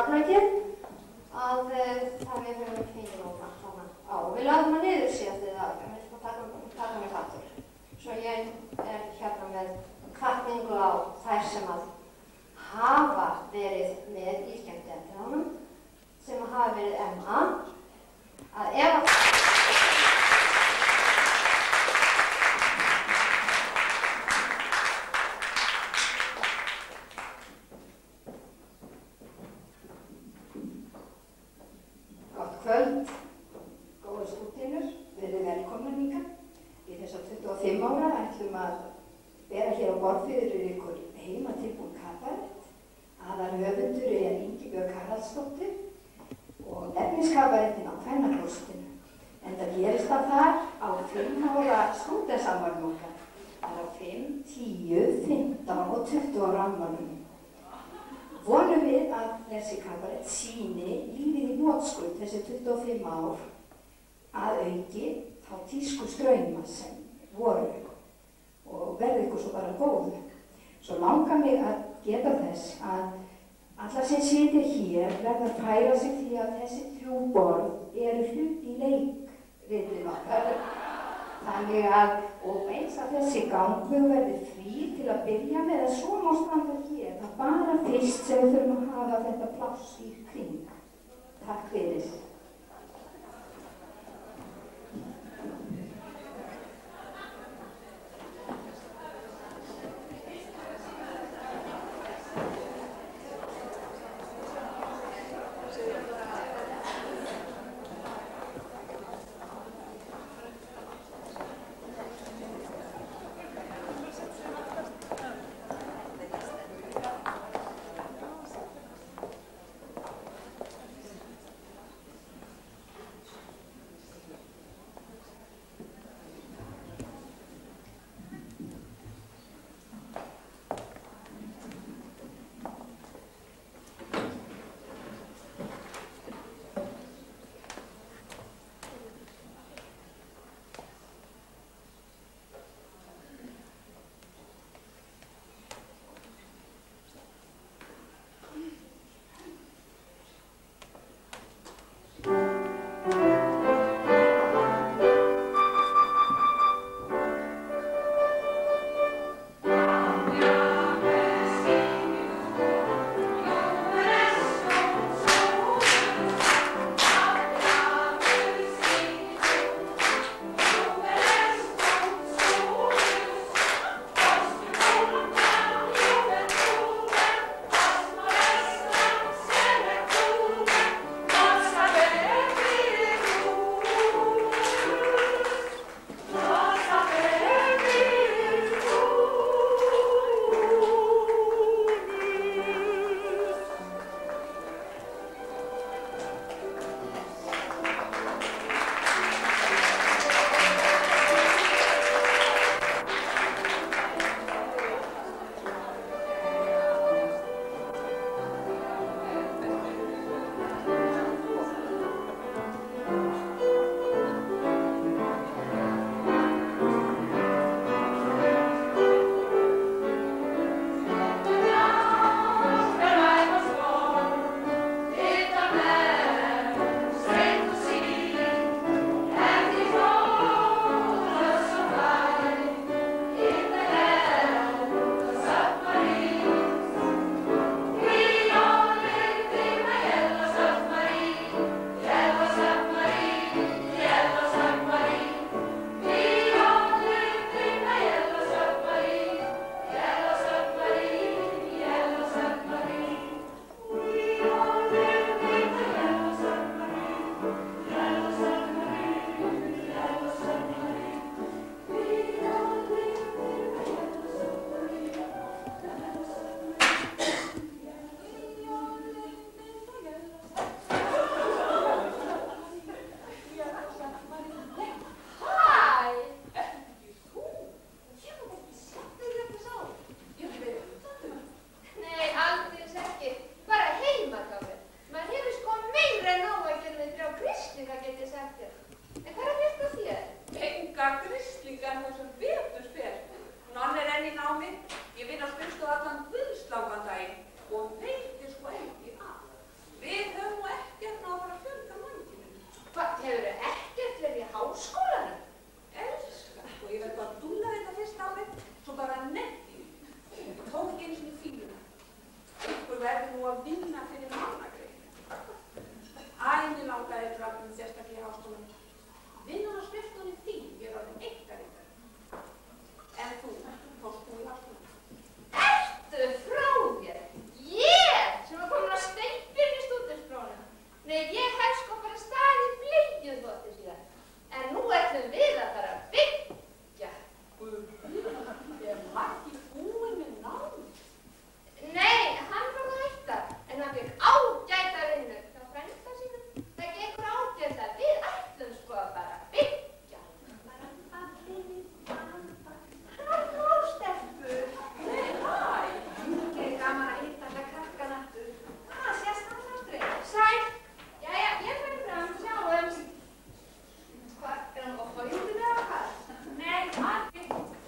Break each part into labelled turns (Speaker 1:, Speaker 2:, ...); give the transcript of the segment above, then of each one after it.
Speaker 1: barnakið að það við höfum fengið núna þarna á. Við lagðum að niður síðastið það, en við ætlum að taka mig aftur. Svo ég hérna með hvatningu á þær sem að hafa verið með í skemmtiatriðunum, sem hafa verið MA, að ef að kvöld, góða stúdínur, verið velkomnar hingað. Í þessar 25 ára ætlum að bera hér á borð fyrir ykkur heimatilbúin kabarett. Aðalhöfundur Ingibjörg Haraldsdóttir og efniskabarettin á Kvennaklósettinu. Enda gerist það þar á 5 ára stúdentsamafmæli okkar. Það er á 5, 10, 15 og 20 ára afmælum. Vonum við að þessi kabarett sýni lífið í hnotskurn þessi 25 ár að auki þá tísku strauma sem voru og verði ykkur svo bara góðu. Svo langar mig að geta þess að allar sem sitja hér verða að færa sig því að þessi 3 borð eru hluti í leikriðinu okkar. Þannig að, og eins að þessi gangur verði frí til að byrja með að svo má standa hér. Það er bara fyrst sem við þurfum að hafa þetta pláss í kring. Takk fyrir.
Speaker 2: starfum sérstaklega í háskólanum. Vinnan á skrifstofunni þín er orðin einkaréttur. En þú, fórst þú í háskólanum?
Speaker 3: Ertu frá þér? Ég sem var komin að steypinn í stúdentsprófinu. Nei, ég hef sko bara staðið bleikjuð þóttir síðan. En nú ætlum við að fara að byggja.
Speaker 2: Er Maggi búinn með nám?
Speaker 3: Nei, hann var að hætta, en hann fékk ágæta vinnu hjá frænda sínum. Það gengur ágæta, við ætlum sko að fara að byggja.
Speaker 2: Halló, Stelpur. Nei, hæ. Mikið gaman að hitta alla krakkana aftur. Sést hann aldrei?
Speaker 3: Sæl. Jæja, ég færi fram, sjáumst. Hvað, er hann of á júlinu eða hvað?
Speaker 2: Nei, Maggi.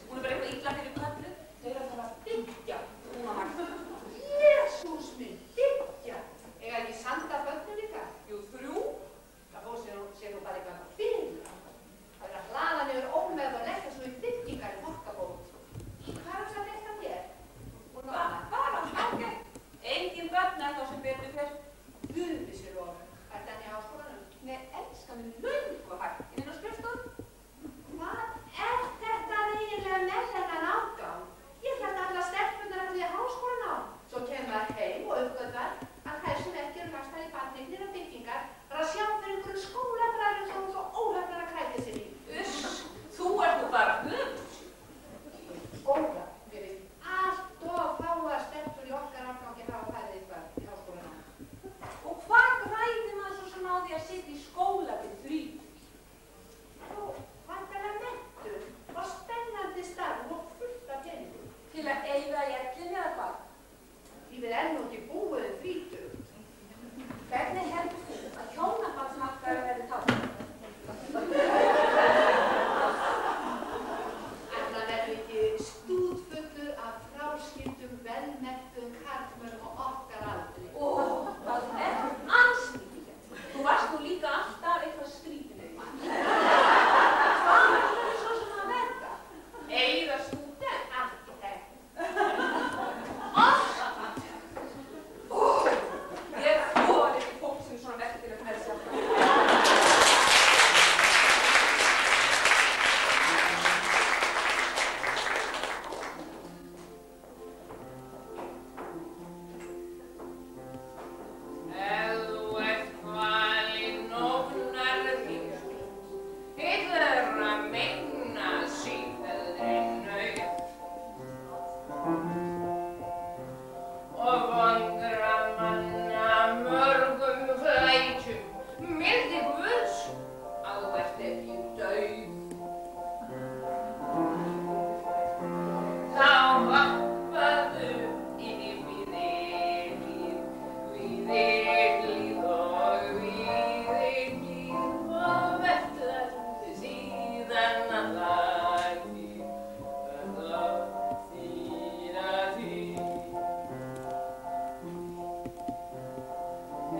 Speaker 2: Hún er bara eitthvað illa fyrir köllu. Þau eru að fara að byggja. Hún og Maggi.
Speaker 3: Jesús minn, byggja. Eiga ekki sanda börnum líka?
Speaker 2: Jú, 3.
Speaker 3: Það fór sér nú bara eitthvað fyrir. Það er að hlaða niður ómeð og leggja svo í byggingar í þokkabót. Hvað er það að þér?
Speaker 2: Bara ágætt. Engin börn er þá sem betur fer.
Speaker 3: Guðvissir og ætti hann í háskólanum?
Speaker 2: Nei, elskan minn, löngu hægt. Ég vinn á skrifstofu.
Speaker 3: Hvað er þetta eiginlega með þennan ágang? Ég held að alla stelpurnar ættu í háskólanám. Svo kemur það heim og uppgötvar að þær sem ekki eru fastar í barnignir og byggingar er að sjá fyrir einhverjum skólabræðum sem hún svo óhefnar að krækja sér í.
Speaker 2: Uss, þú ert nú bara höfus.
Speaker 3: Skóla, mér finnst allt of fáar stelpur í okkar árgangi hafa farið eitthvað í háskólanám.
Speaker 2: Og hvað græðir maður svo sem á því að sitja í skóla til 3?
Speaker 3: Nú, vantarlega menntun og spennandi starf og fullt af peningum.
Speaker 2: Til að eyða í ellinni eða hvað?
Speaker 3: Lífið er nú ekki búið 30.
Speaker 2: Hvernig heldur þú að hjónabandsmarkaður verði tátt?
Speaker 3: Ætla verður ekki stútfullur af fráskildum, velmerktum karlmönnum á okkar aldri.
Speaker 2: Ó, það er ansnýtilegt. Þú varst nú líka alltaf eitthvað skrýtinni. Hvað verður þau svo sem að verða?
Speaker 3: Eyða stúdent, arkitekt.
Speaker 2: Ég þori ekki fólk sem er svona merkilegt með sjálf.
Speaker 4: Ef þú ert kvalinn ógnarhring, hillar að minna sífelldri nauð og vondra manna mörgum hlækjum, mildi Guðs að þú ert ekki dauð. Þá vappaðu inn í víðiglíð og víðiglíð og verðlaði síðan alla tíð, þína tíð.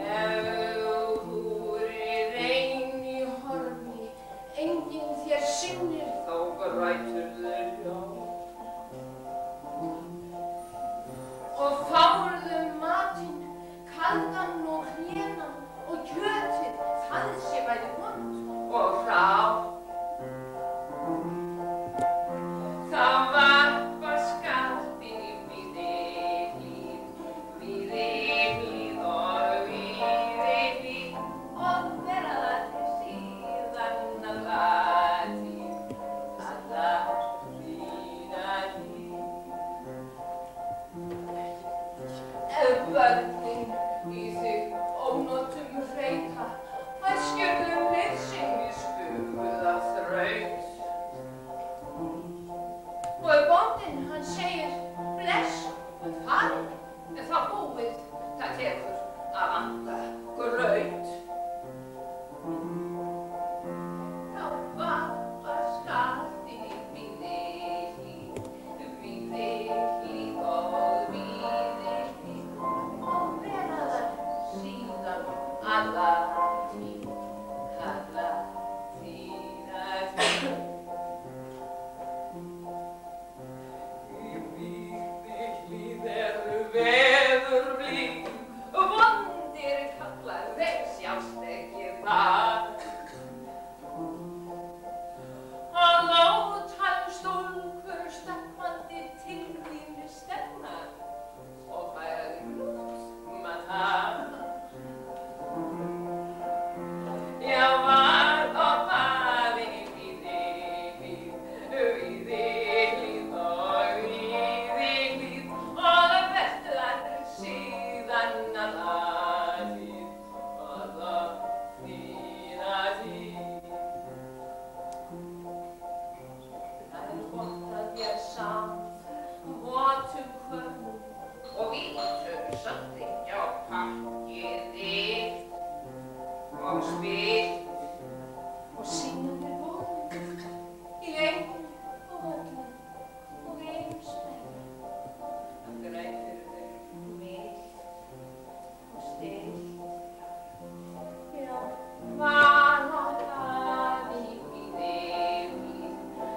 Speaker 4: Ef þú ert ein í horni, enginn þér sinnir, þá grætur þér hjá. Og fárðu matinn, kaldan og hlénan og kjötið, það sé bæði vont og hrá. Það varpa skartinn í víðiglíð og víðiglíð og verða síðan alla tíð, alla þína tíð. Ef börnin í þig ónotum hreyta, æskjörðu liðsinn í spuguða þraut. Og ef bóndinn hann segir bless og farinn, er það búið, það tekur að vanta graut. Þá varpa skartinn í víðiglíð og víðiglíð og verða síðan alla tíð, alla þína tíð. Í víðiglíð eru veður blíð, vondir kallar þeir sjást ekki þar. og spil og syngandi bók í leiknum og völlum og einum spennu. Það grætur þau mild og still. Já, vanáttan í víði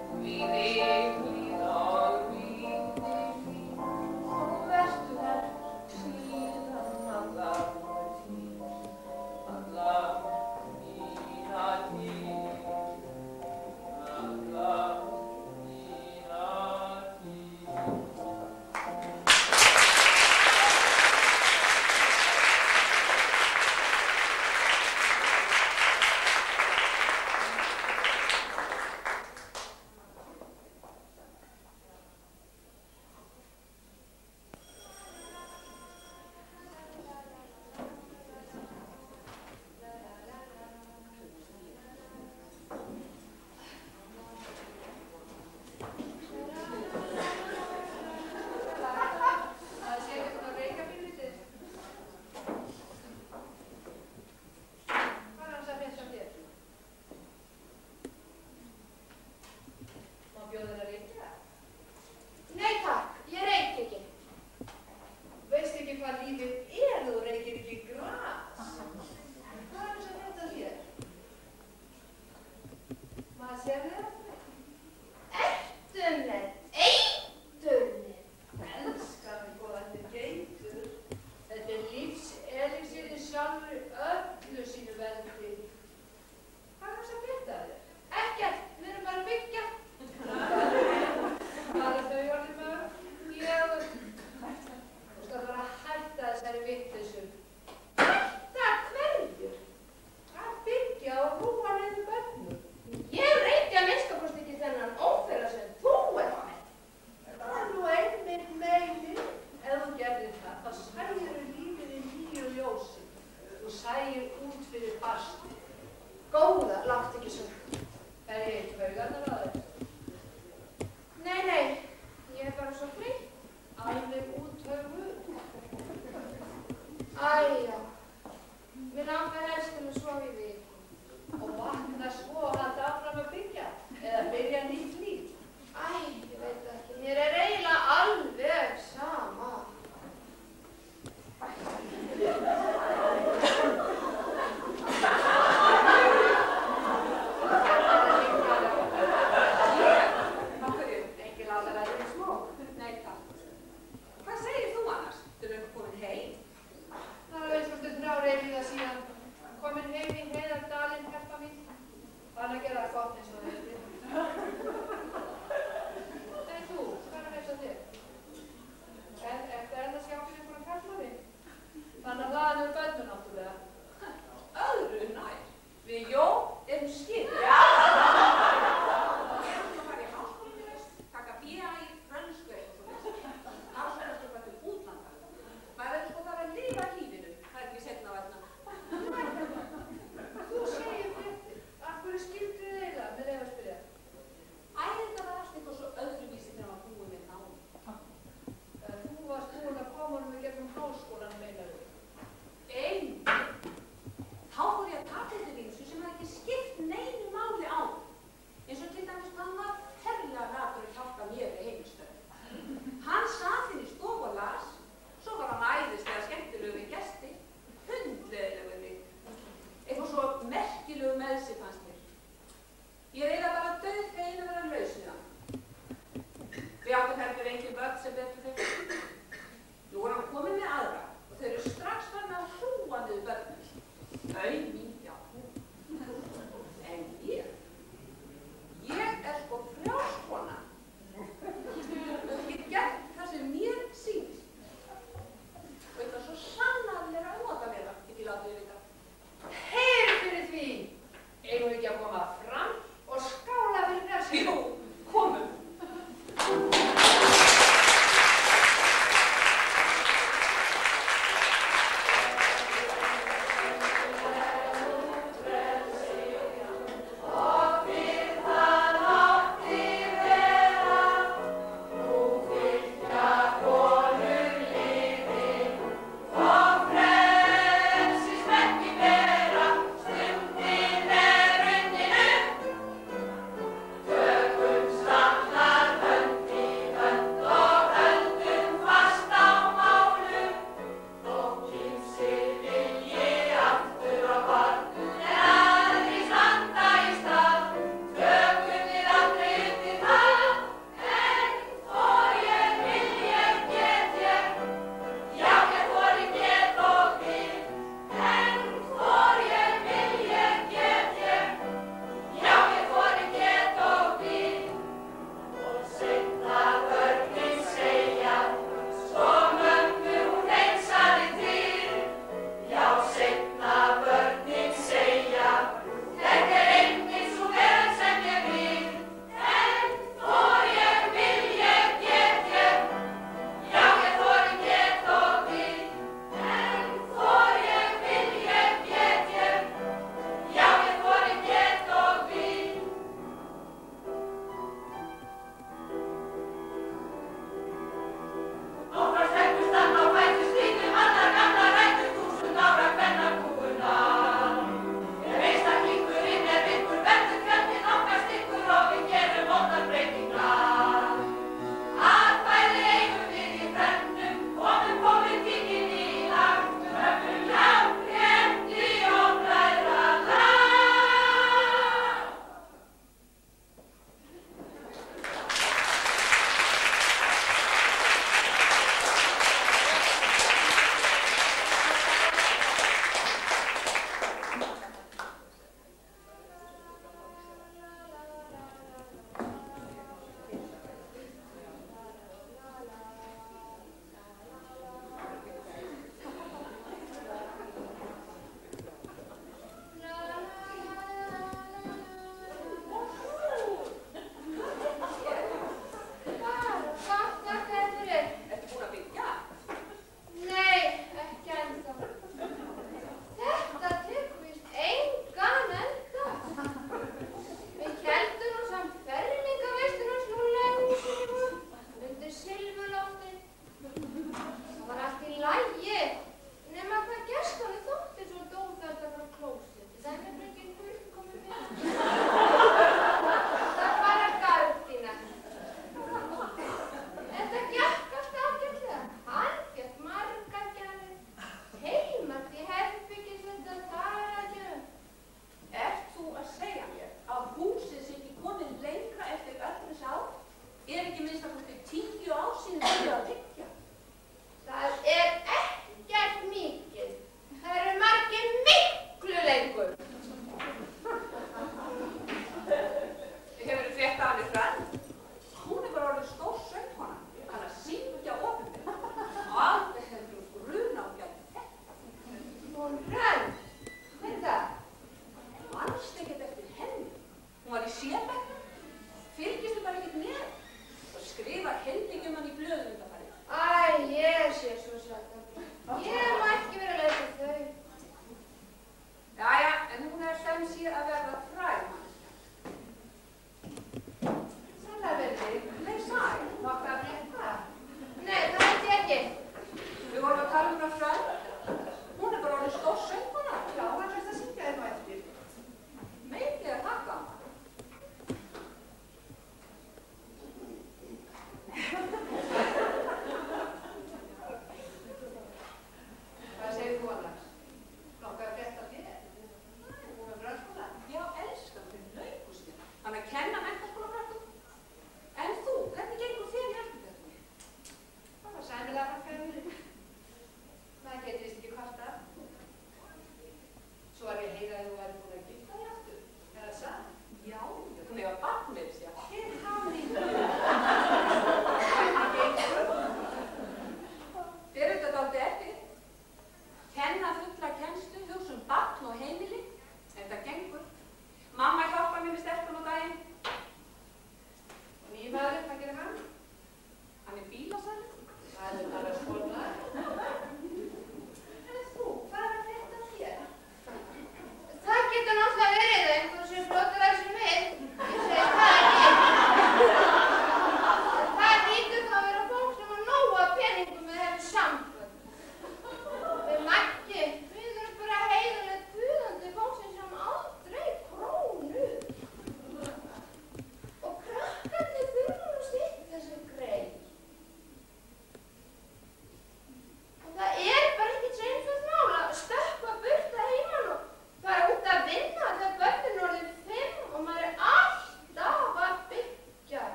Speaker 4: og víði og vertu þær síðan alla tíð.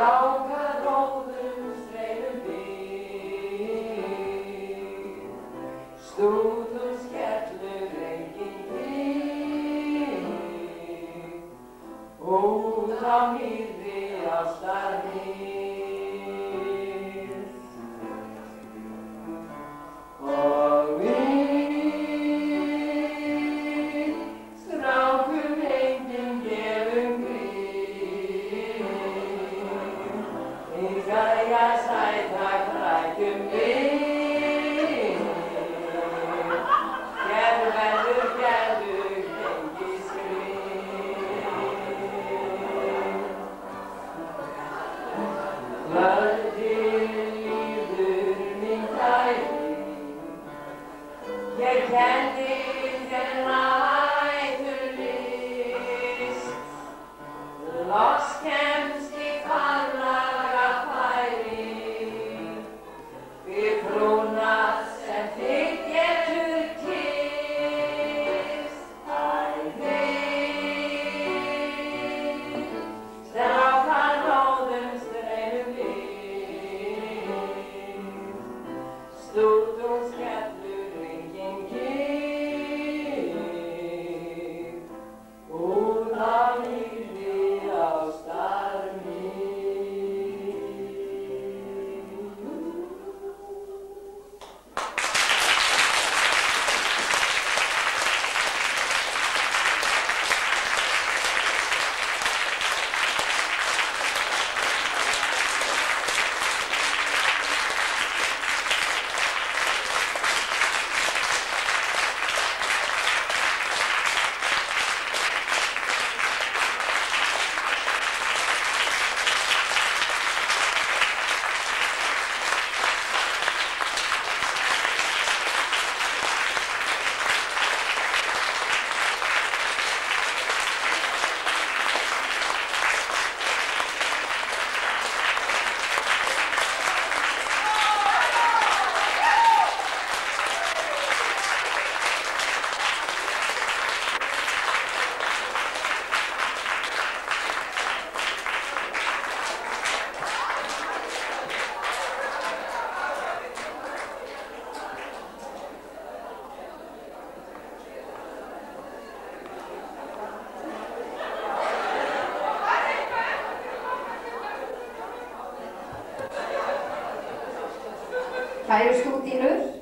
Speaker 5: Strákaróðum streymum við, stútum skellur enginn við, út á mýrri ástarmið. Og við, strákum enginn gefum grið, Jæja, sæta krækjum við, gerðu gengi skrið. Kvöldið líður mín kæri, ég kenni þér næturlist, loks kemst í hvarlaga færi, við frúna sem þig getur kysst. Æ, við, strákaróðum streymum við, stútum skellur enginn kýr, út á mýrri ástarmið.
Speaker 1: Kæru stúdínur,